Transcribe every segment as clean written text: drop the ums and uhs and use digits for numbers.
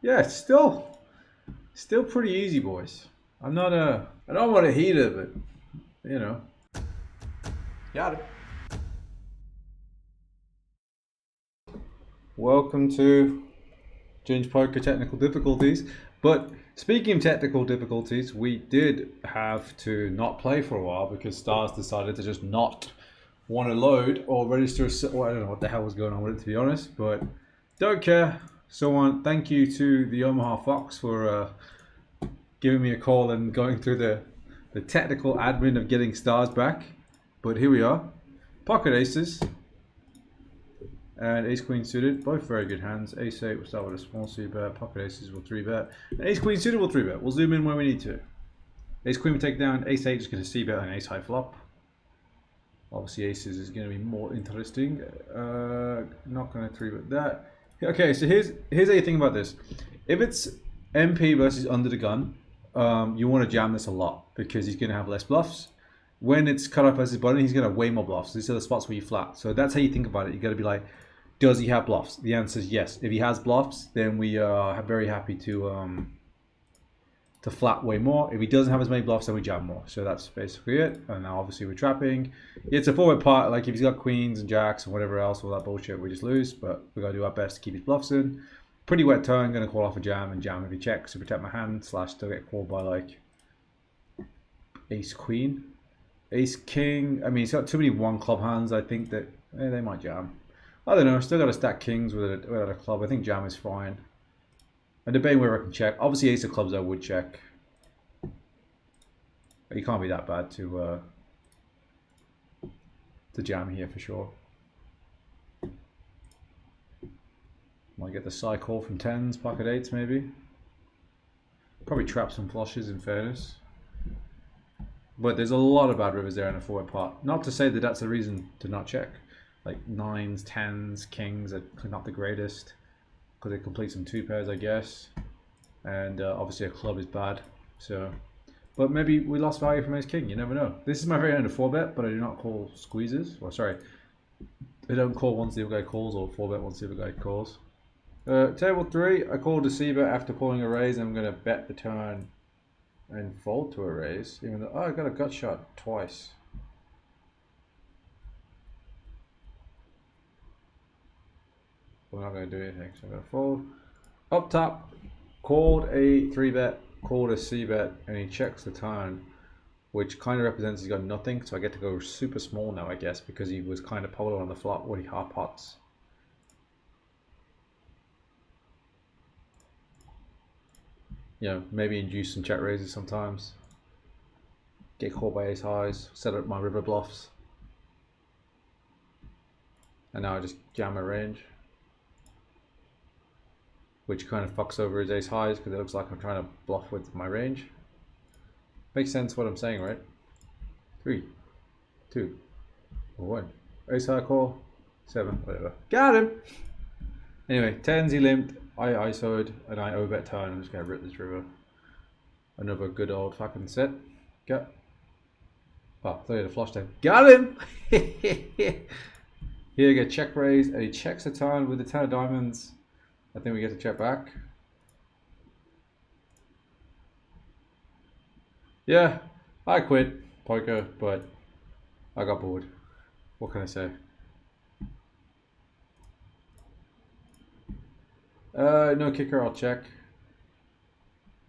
Yeah, it's still pretty easy, boys. I don't want to heat it, but you know. Got it. Welcome to GingePoker technical difficulties. But speaking of technical difficulties, we did have to not play for a while because Stars decided to just not want to load or register. Well, I don't know what the hell was going on with it, to be honest, but don't care. So on. Thank you to the Omaha Fox for giving me a call and going through the technical admin of getting Stars back. But here we are. Pocket aces and ace queen suited, both very good hands. Ace 8 will start with a small c bet, pocket aces will 3-bet, and ace queen suited will 3-bet. We'll zoom in where we need to. Ace queen will take down, ace 8 is going to c bet and ace high flop. Obviously aces is going to be more interesting. Not going to 3-bet that. Okay, so here's how you think about this. If it's MP versus under the gun, you want to jam this a lot because he's going to have less bluffs. When it's cut off versus button, he's going to have way more bluffs. These are the spots where you flat. So that's how you think about it. You got to be like, does he have bluffs? The answer is yes. If he has bluffs, then we are very happy to flat way more. If he doesn't have as many bluffs, then we jam more. So that's basically it. And now obviously we're trapping. It's a forward part. Like if he's got queens and jacks and whatever else, all that bullshit, we just lose. But we gotta do our best to keep his bluffs in. Pretty wet turn. Gonna call off a jam and jam if he checks to protect my hand. Slash still get called by like ace queen, ace king. I mean, he's got too many one club hands. I think that they might jam. I don't know. Still got to stack kings with a club. I think jam is fine. I'm debating whether I can check. Obviously, ace of clubs I would check. But you can't be that bad to jam here for sure. Might get the side call from tens, pocket eights maybe. Probably trap some flushes in fairness. But there's a lot of bad rivers there in the forward part. Not to say that that's a reason to not check. Like nines, tens, kings are not the greatest because it completes some two pairs, I guess. And obviously a club is bad. So, but maybe we lost value from ace king. You never know. This is my very end of 4-bet, but I do not call squeezes. Or sorry, I don't call once the other guy calls, or 4-bet once the other guy calls. Table 3, I called a c-bet after calling a raise. I'm going to bet the turn and fold to a raise, even though I got a gut shot twice. We're not going to do anything, so I'm going to fold. Up top, called a 3-bet, called a c-bet, and he checks the turn, which kind of represents he's got nothing, so I get to go super small now, I guess, because he was kind of polar on the flop when he half pots. You know, maybe induce some check raises sometimes. Get caught by ace highs, set up my river bluffs. And now I just jam my range, which kind of fucks over his ace highs because it looks like I'm trying to bluff with my range. Makes sense what I'm saying, right? 3, 2, 1. Ace high call, 7, whatever. Got him! Anyway, 10s he limped, I ISO'd, and I overbet turn. I'm just going to rip this river. Another good old fucking set. Got. Oh, I thought he had a flush then. Got him! Here we get check raise, and he checks a turn with the 10 of diamonds. I think we get to check back. Yeah, I quit poker, but I got bored. What can I say? No kicker, I'll check.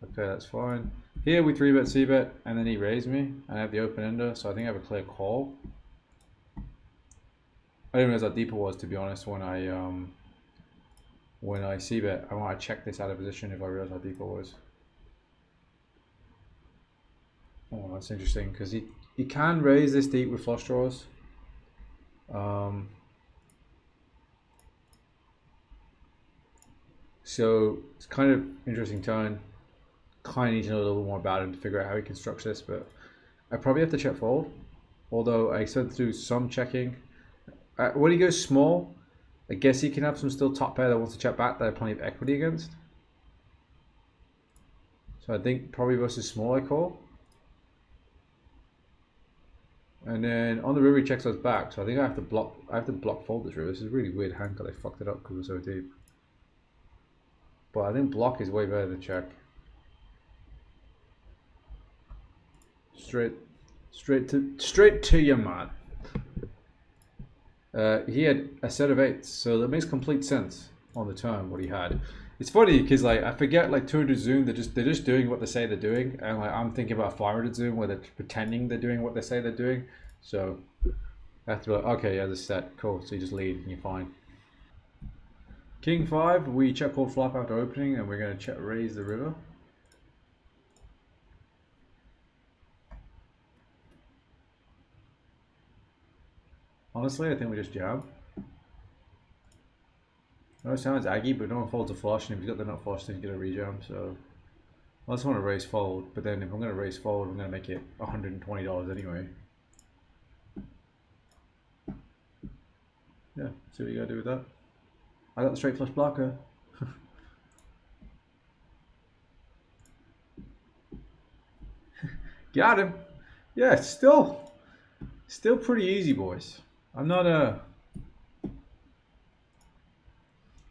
Okay, that's fine. Here we 3-bet, c-bet, and then he raised me, and I have the open ender, so I think I have a clear call. I didn't realize how deep it was, to be honest, when I c-bet. I want to check this out of position if I realize how deep it was. Oh, that's interesting, because he can raise this deep with flush draws. So it's kind of interesting turn. Kind of need to know a little more about him to figure out how he constructs this, but I probably have to check fold. Although I said to do some checking. When he goes small, I guess he can have some still top pair that wants to check back that I have plenty of equity against. So I think probably versus small I call. And then on the river he checks us back, so I think I have to block fold this river. This is a really weird hand because I fucked it up because it was so deep. But I think block is way better than check. Straight to your man. He had a set of eights, so that makes complete sense on the turn what he had. It's funny because like I forget like 200 zoom, they're just doing what they say they're doing, and like I'm thinking about 500 zoom where they're pretending they're doing what they say they're doing. So I have to be like, okay, yeah, this is set, cool. So you just lead and you're fine. King 5, we check called flop after opening, and we're gonna check raise the river. Honestly, I think we just jam. No, it sounds aggy, but no one folds a flush, and if he's got the nut flush, then he's gonna rejam. So I just want to raise fold, but then if I'm gonna raise fold, I'm gonna make it $120 anyway. Yeah, see what you gotta do with that. I got the straight flush blocker. Got him. Yeah, it's still pretty easy, boys. I'm not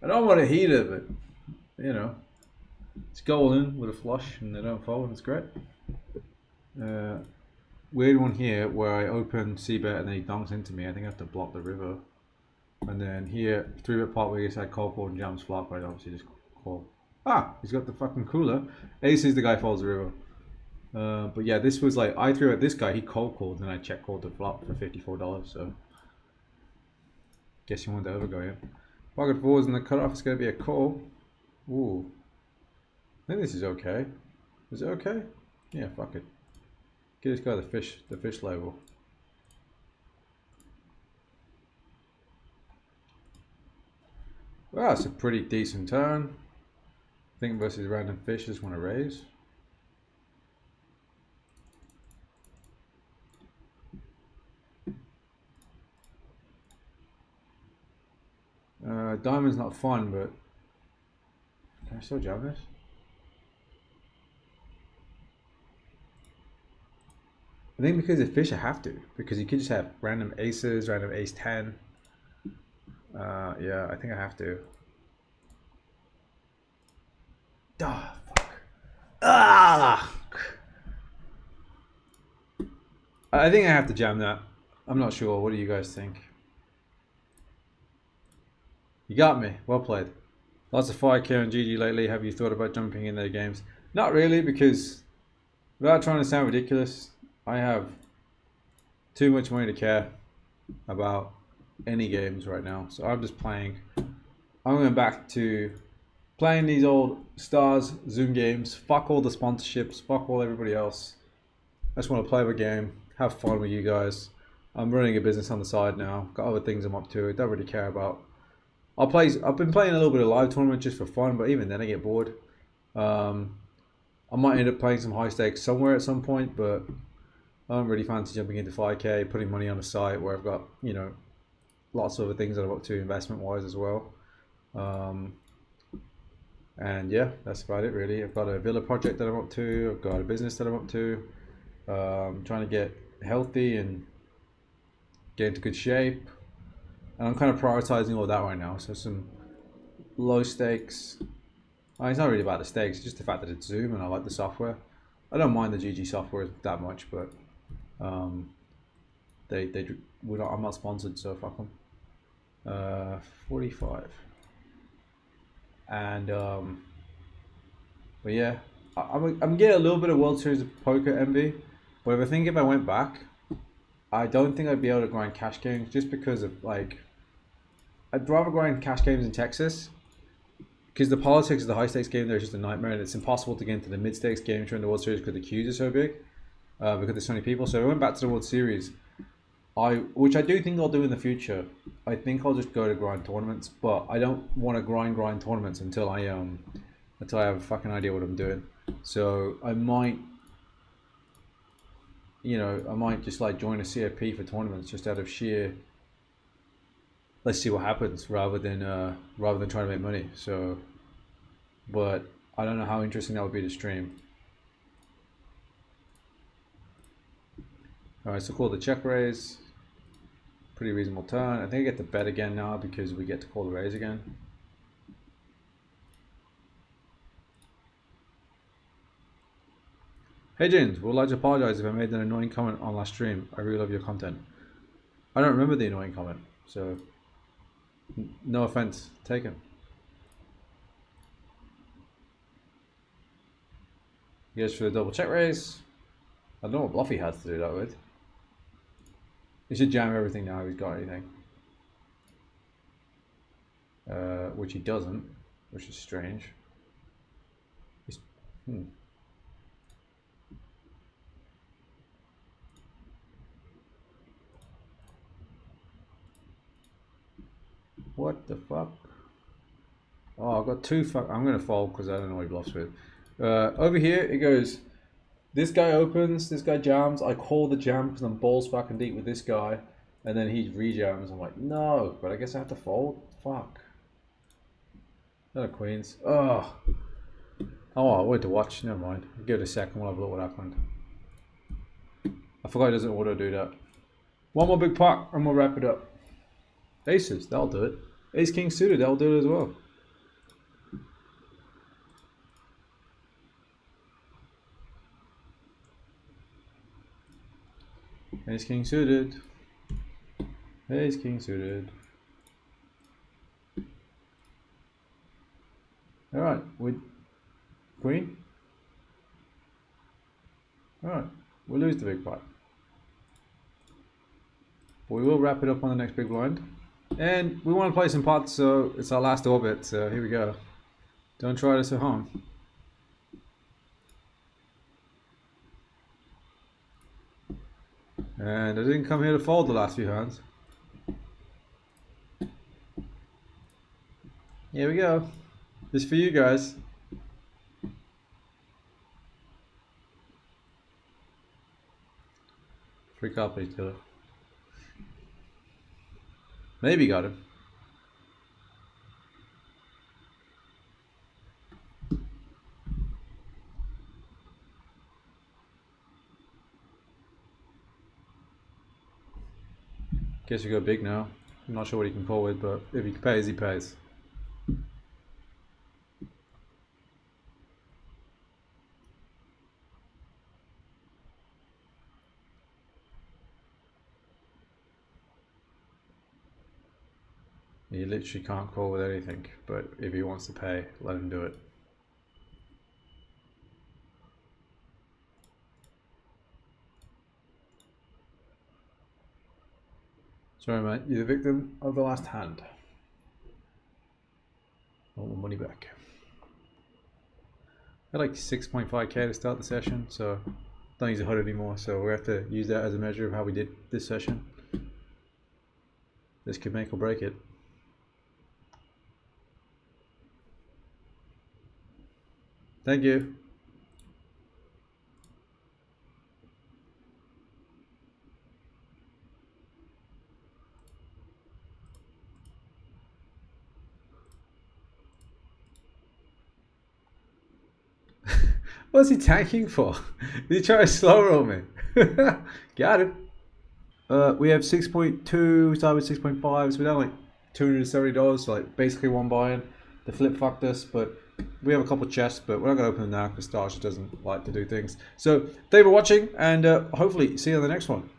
I don't want a heater, but you know, it's golden with a flush and they don't fold, and it's great. Weird one here where I open c-bet and then he dunks into me. I think I have to block the river. And then here, 3-bet pot where he said call call and jams flop, I'd obviously just call. Ah, he's got the fucking cooler. Ace is the guy folds the river. But yeah, this was like, I threw at this guy, he cold called, and I check called the flop for $54, so. Guess you want to overgo him. Pocket fours and the cutoff is going to be a call. Ooh. I think this is okay. Is it okay? Yeah, fuck it. Give this guy the fish label. Well, it's a pretty decent turn. I think versus random fish, just want to raise. Diamond's not fun, but can I still jam this? I think because of fish, I have to, because you could just have random aces, random ace 10. Yeah, I think I have to. Ah, fuck. Ah! I think I have to jam that. I'm not sure. What do you guys think? You got me. Well played. Lots of 5K on GG lately. Have you thought about jumping in their games? Not really, because without trying to sound ridiculous, I have too much money to care about any games right now. So I'm just playing. I'm going back to playing these old Stars Zoom games. Fuck all the sponsorships. Fuck all everybody else. I just want to play the game, have fun with you guys. I'm running a business on the side now. Got other things I'm up to. I don't really care about. I've been playing a little bit of live tournament just for fun, but even then I get bored. I might end up playing some high stakes somewhere at some point, but I don't really fancy jumping into 5K, putting money on a site where I've got, you know, lots of other things that I'm up to investment wise as well. And yeah, that's about it really. I've got a villa project that I'm up to. I've got a business that I'm up to. I'm trying to get healthy and get into good shape. And I'm kind of prioritizing all that right now. So some low stakes. It's not really about the stakes, it's just the fact that it's Zoom and I like the software. I don't mind the GG software that much, but I'm not sponsored, so fuck them. 45. And but yeah, I'm getting a little bit of World Series of Poker envy, but I think if I went back, I don't think I'd be able to grind cash games just because of like, I'd rather grind cash games in Texas because the politics of the high stakes game there is just a nightmare, and it's impossible to get into the mid stakes game during the World Series because the queues are so big, because there's so many people. So I went back to the World Series, which I do think I'll do in the future. I think I'll just go to grind tournaments, but I don't want to grind tournaments until I have a fucking idea what I'm doing. So I might, just like join a CFP for tournaments just out of sheer, let's see what happens, rather than trying to make money. So, but I don't know how interesting that would be to stream. All right, so call the check raise. Pretty reasonable turn. I think I get to bet again now because we get to call the raise again. Hey Ginge, would like to apologize if I made an annoying comment on last stream. I really love your content. I don't remember the annoying comment, so no offense taken. He goes for the double check raise. I don't know what bluff he has to do that with. He should jam everything now if he's got anything. Which he doesn't, which is strange. What the fuck? Oh, I've got two fuck. I'm gonna fold because I don't know what he bluffs with. Over here it goes. This guy opens, this guy jams. I call the jam because I'm balls fucking deep with this guy, and then he rejams. I'm like, no, but I guess I have to fold. Fuck. No queens. Oh. Oh, I wanted to watch. Never mind. I'll give it a second. We'll have a look what happened. I forgot it doesn't auto do that. One more big pot and we'll wrap it up. Aces, that'll do it. Ace king suited, that'll do it as well. Ace king suited. Ace king suited. Alright, with queen. Alright, we'll lose the big pot. But we will wrap it up on the next big blind. And we want to play some pots, so it's our last orbit, so here we go. Don't try this at home. And I didn't come here to fold the last few hands. Here we go. This for you guys. Free copies, killer. Maybe got him. Guess we go big now. I'm not sure what he can call with, but if he pays, he pays. He literally can't call with anything, but if he wants to pay, let him do it. Sorry mate, you're the victim of the last hand. I want my money back. I had like 6.5k to start the session, so don't use a HUD anymore, so we have to use that as a measure of how we did this session. This could make or break it. Thank you. What's he tanking for? Did he try to slow roll me? Got him. We have 6.2, we started with 6.5, so we're down like $270, so like basically one buy-in. The flip fucked us, but we have a couple chests, but we're not going to open them now because Stash doesn't like to do things. So, thank you for watching, and hopefully see you on the next one.